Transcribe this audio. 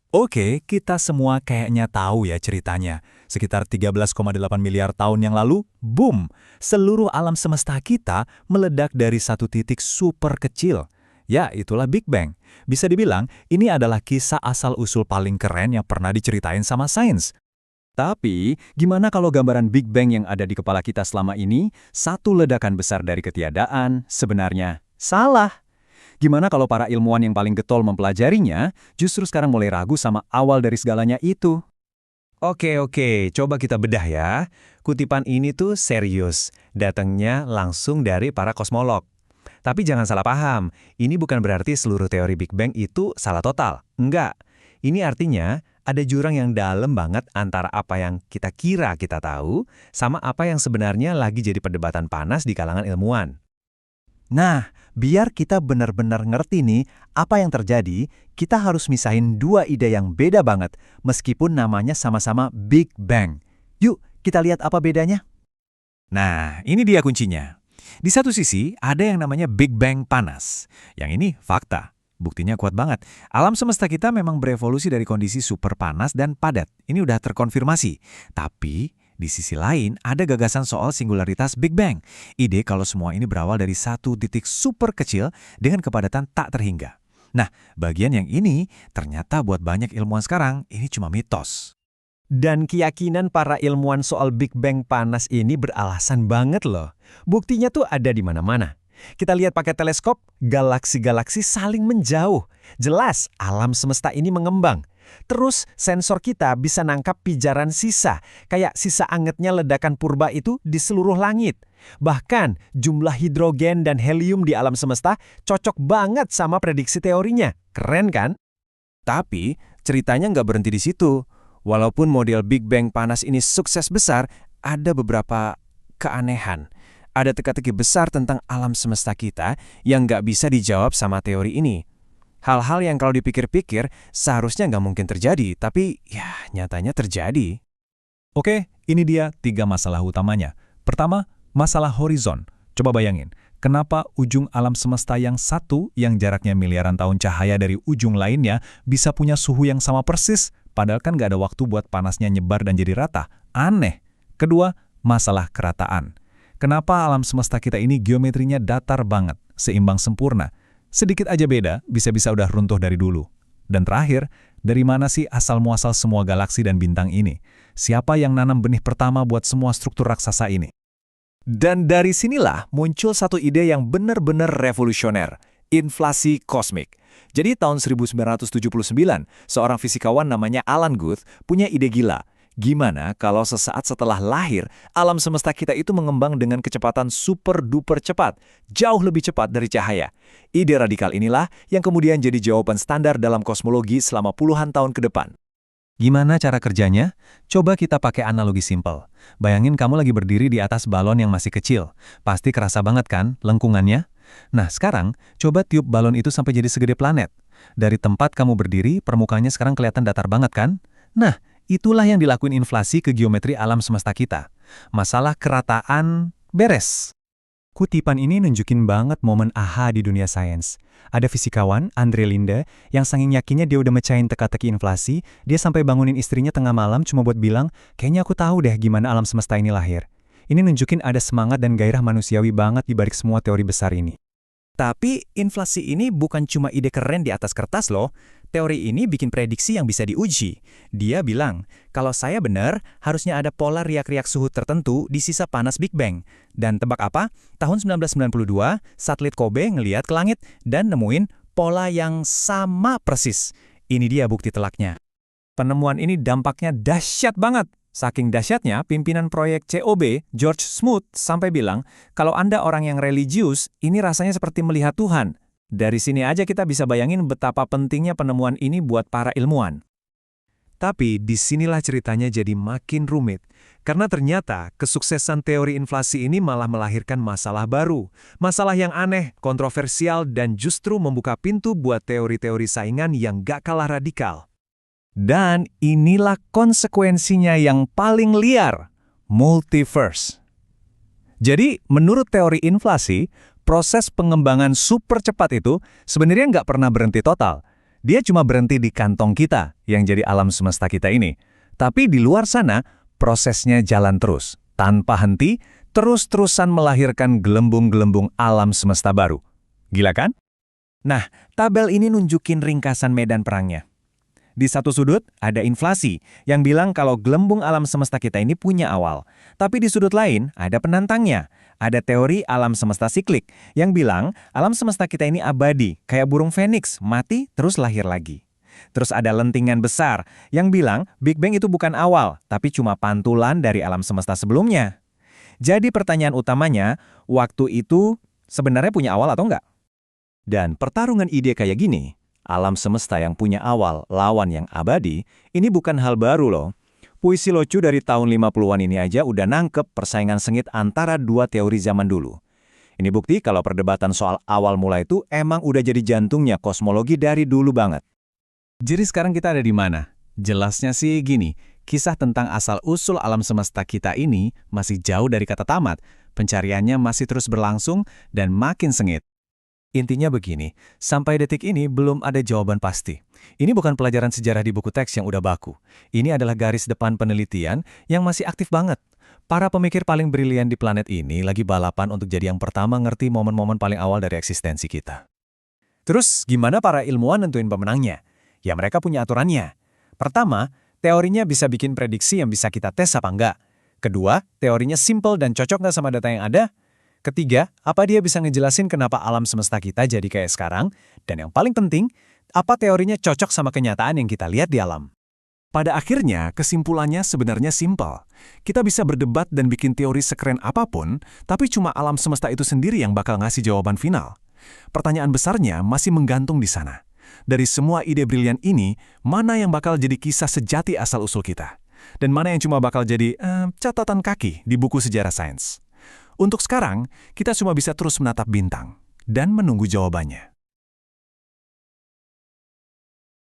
Oke, kita semua kayaknya tahu ya ceritanya. Sekitar 13,8 miliar tahun yang lalu, boom, seluruh alam semesta kita meledak dari satu titik super kecil. Ya, itulah Big Bang. Bisa dibilang, ini adalah kisah asal-usul paling keren yang pernah diceritain sama sains. Tapi, gimana kalau gambaran Big Bang yang ada di kepala kita selama ini, satu ledakan besar dari ketiadaan, sebenarnya salah? Gimana kalau para ilmuwan yang paling getol mempelajarinya, justru sekarang mulai ragu sama awal dari segalanya itu? Oke, coba kita bedah ya. Kutipan ini tuh serius, datangnya langsung dari para kosmolog. Tapi jangan salah paham, ini bukan berarti seluruh teori Big Bang itu salah total. Enggak. Ini artinya ada jurang yang dalam banget antara apa yang kita kira kita tahu sama apa yang sebenarnya lagi jadi perdebatan panas di kalangan ilmuwan. Nah, biar kita benar-benar ngerti nih apa yang terjadi, kita harus misahin dua ide yang beda banget, meskipun namanya sama-sama Big Bang. Yuk, kita lihat apa bedanya. Nah, ini dia kuncinya. Di satu sisi, ada yang namanya Big Bang panas. Yang ini fakta. Buktinya kuat banget. Alam semesta kita memang berevolusi dari kondisi super panas dan padat. Ini udah terkonfirmasi. Tapi, di sisi lain, ada gagasan soal singularitas Big Bang. Ide kalau semua ini berawal dari satu titik super kecil dengan kepadatan tak terhingga. Nah, bagian yang ini ternyata buat banyak ilmuwan sekarang, ini cuma mitos. Dan keyakinan para ilmuwan soal Big Bang panas ini beralasan banget loh. Buktinya tuh ada di mana-mana. Kita lihat pakai teleskop, galaksi-galaksi saling menjauh. Jelas, alam semesta ini mengembang. Terus, sensor kita bisa nangkap pijaran sisa, kayak sisa angetnya ledakan purba itu di seluruh langit. Bahkan, jumlah hidrogen dan helium di alam semesta cocok banget sama prediksi teorinya. Keren kan? Tapi, ceritanya nggak berhenti di situ. Walaupun model Big Bang panas ini sukses besar, ada beberapa keanehan. Ada teka-teki besar tentang alam semesta kita yang nggak bisa dijawab sama teori ini. Hal-hal yang kalau dipikir-pikir seharusnya nggak mungkin terjadi, tapi ya nyatanya terjadi. Oke, ini dia 3 masalah utamanya. Pertama, masalah horizon. Coba bayangin, kenapa ujung alam semesta yang satu, yang jaraknya miliaran tahun cahaya dari ujung lainnya, bisa punya suhu yang sama persis, padahal kan nggak ada waktu buat panasnya nyebar dan jadi rata. Aneh. Kedua, masalah kerataan. Kenapa alam semesta kita ini geometrinya datar banget, seimbang sempurna? Sedikit aja beda, bisa-bisa udah runtuh dari dulu. Dan terakhir, dari mana sih asal-muasal semua galaksi dan bintang ini? Siapa yang nanam benih pertama buat semua struktur raksasa ini? Dan dari sinilah muncul satu ide yang benar-benar revolusioner, inflasi kosmik. Jadi tahun 1979, seorang fisikawan namanya Alan Guth punya ide gila. Gimana kalau sesaat setelah lahir, alam semesta kita itu mengembang dengan kecepatan super-duper cepat, jauh lebih cepat dari cahaya. Ide radikal inilah yang kemudian jadi jawaban standar dalam kosmologi selama puluhan tahun ke depan. Gimana cara kerjanya? Coba kita pakai analogi simpel. Bayangin kamu lagi berdiri di atas balon yang masih kecil. Pasti kerasa banget kan lengkungannya? Nah sekarang, coba tiup balon itu sampai jadi segede planet. Dari tempat kamu berdiri, permukaannya sekarang kelihatan datar banget kan? Nah, itulah yang dilakuin inflasi ke geometri alam semesta kita. Masalah kerataan beres. Kutipan ini nunjukin banget momen aha di dunia sains. Ada fisikawan, Andre Linde, yang saking yakinnya dia udah mecahin teka-teki inflasi, dia sampai bangunin istrinya tengah malam cuma buat bilang, kayaknya aku tahu deh gimana alam semesta ini lahir. Ini nunjukin ada semangat dan gairah manusiawi banget di balik semua teori besar ini. Tapi inflasi ini bukan cuma ide keren di atas kertas loh. Teori ini bikin prediksi yang bisa diuji. Dia bilang, kalau saya benar, harusnya ada pola riak-riak suhu tertentu di sisa panas Big Bang. Dan tebak apa? Tahun 1992, satelit Kobe ngeliat ke langit dan nemuin pola yang sama persis. Ini dia bukti telaknya. Penemuan ini dampaknya dahsyat banget. Saking dahsyatnya, pimpinan proyek COB, George Smoot, sampai bilang, kalau Anda orang yang religius, ini rasanya seperti melihat Tuhan. Dari sini aja kita bisa bayangin betapa pentingnya penemuan ini buat para ilmuwan. Tapi disinilah ceritanya jadi makin rumit. Karena ternyata kesuksesan teori inflasi ini malah melahirkan masalah baru. Masalah yang aneh, kontroversial, dan justru membuka pintu buat teori-teori saingan yang gak kalah radikal. Dan inilah konsekuensinya yang paling liar, multiverse. Jadi, menurut teori inflasi, proses pengembangan super cepat itu sebenarnya nggak pernah berhenti total. Dia cuma berhenti di kantong kita yang jadi alam semesta kita ini. Tapi di luar sana, prosesnya jalan terus. Tanpa henti, terus-terusan melahirkan gelembung-gelembung alam semesta baru. Gila kan? Nah, tabel ini nunjukin ringkasan medan perangnya. Di satu sudut, ada inflasi yang bilang kalau gelembung alam semesta kita ini punya awal. Tapi di sudut lain, ada penantangnya. Ada teori alam semesta siklik yang bilang alam semesta kita ini abadi, kayak burung feniks, mati terus lahir lagi. Terus ada lentingan besar yang bilang Big Bang itu bukan awal, tapi cuma pantulan dari alam semesta sebelumnya. Jadi pertanyaan utamanya, waktu itu sebenarnya punya awal atau enggak? Dan pertarungan ide kayak gini, alam semesta yang punya awal lawan yang abadi, ini bukan hal baru loh. Puisi Lucu dari tahun 50-an ini aja udah nangkep persaingan sengit antara dua teori zaman dulu. Ini bukti kalau perdebatan soal awal mula itu emang udah jadi jantungnya kosmologi dari dulu banget. Jadi sekarang kita ada di mana? Jelasnya sih gini, kisah tentang asal-usul alam semesta kita ini masih jauh dari kata tamat. Pencariannya masih terus berlangsung dan makin sengit. Intinya begini, sampai detik ini belum ada jawaban pasti. Ini bukan pelajaran sejarah di buku teks yang udah baku. Ini adalah garis depan penelitian yang masih aktif banget. Para pemikir paling brilian di planet ini lagi balapan untuk jadi yang pertama ngerti momen-momen paling awal dari eksistensi kita. Terus gimana para ilmuwan nentuin pemenangnya? Ya mereka punya aturannya. Pertama, teorinya bisa bikin prediksi yang bisa kita tes apa enggak. Kedua, teorinya simple dan cocok nggak sama data yang ada. Ketiga, apa dia bisa ngejelasin kenapa alam semesta kita jadi kayak sekarang? Dan yang paling penting, apa teorinya cocok sama kenyataan yang kita lihat di alam? Pada akhirnya, kesimpulannya sebenarnya simpel. Kita bisa berdebat dan bikin teori sekeren apapun, tapi cuma alam semesta itu sendiri yang bakal ngasih jawaban final. Pertanyaan besarnya masih menggantung di sana. Dari semua ide brilian ini, mana yang bakal jadi kisah sejati asal-usul kita? Dan mana yang cuma bakal jadi catatan kaki di buku sejarah sains? Untuk sekarang, kita cuma bisa terus menatap bintang dan menunggu jawabannya.